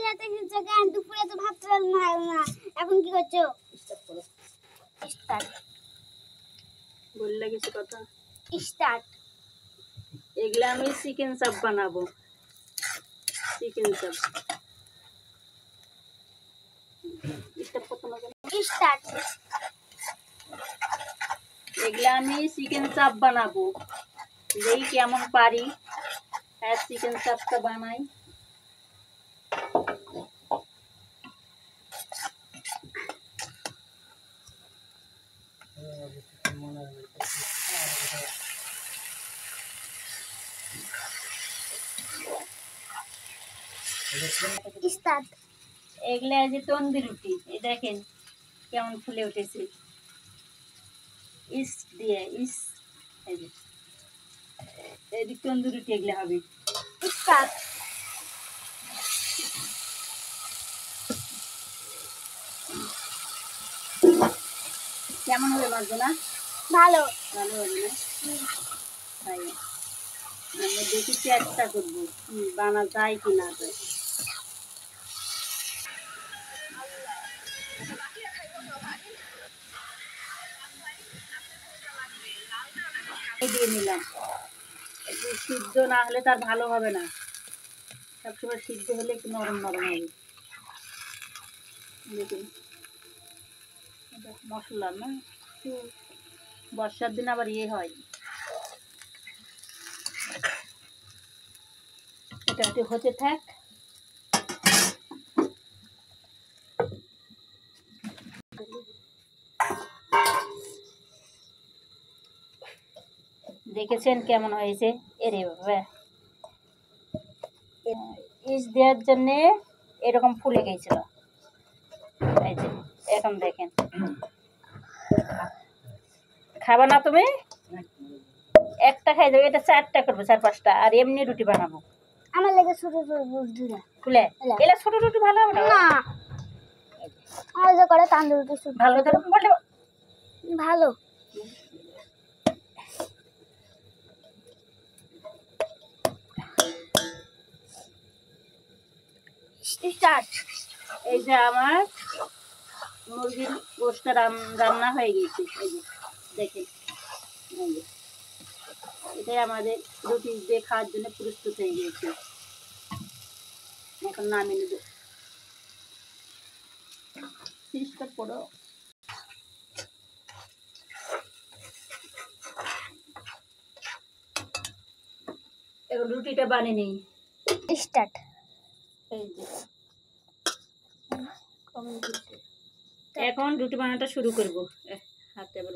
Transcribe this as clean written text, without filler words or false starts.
রাতে খেয়েছো কেন? দুপুরে তো ভাত রান্না না, এখন কি করছো? স্টার্ট বললে কিছু কথা। স্টার্ট। এগুলা আমি চিকেন চাপ বানাবো। চিকেন চাপ স্টার্ট। এগুলা আমি চিকেন চাপ বানাবো, যেই কেমন পারি হ্যাঁ চিকেন চাপটা বানাই। স্টার্ট। এগুলা যে তন্দুরি রুটি, এই দেখেন কেমন ফুলে উঠেছে ইস দিয়ে ইস। এই যে এদিক তন্দুরি রুটি এগুলা হবে। স্টার্ট। কেমন হবে মাছবো না? ভালো। ভালো হবে না? তাই আমরা দেখি চেষ্টা করবো বানা যায় কি না যায়। দিয়ে নিলাম, একটু সিদ্ধ না হলে তার ভালো হবে না, সবসময় সিদ্ধ হলে একটু নরম নরম হবে। দেখুন মশলা না, বর্ষার দিন আবার ইয়ে হয়, এটা একটু হতে থাক। দেখেছেন কেমন হয়েছে? এরে বাবা, ইস দেওয়ার জন্যে এরকম ফুলে গেছিল। এই যে এখন দেখেন, খাবা না তুমি? একটা খাই যাবে, এটা 4টা করবো, 4-5টা, আর এমনি রুটি বানাবো। আমার লেগে ছোট ছোট বুঝদিরা ফুলে এলা ছোট রুটি ভালো হবে না? না, আমার যে করে তান্দুরি ছোট ভালো ধরো বলে ভালো। স্টার্ট। এই যে আমার মুরগির গোশটা রান্না হয়ে গেছে, এই যে দেখেন, এই যে এটাই আমাদের রুটি দিয়ে খাওয়ার জন্য প্রস্তুত হয়ে গেছে। এখন নামিয়ে নেব। পরিষ্কার করো। এখন রুটিটা বানিয়ে নিই। স্টার্ট। এই যে এখন রুটি বানানোটা শুরু করবো। হাতে আবার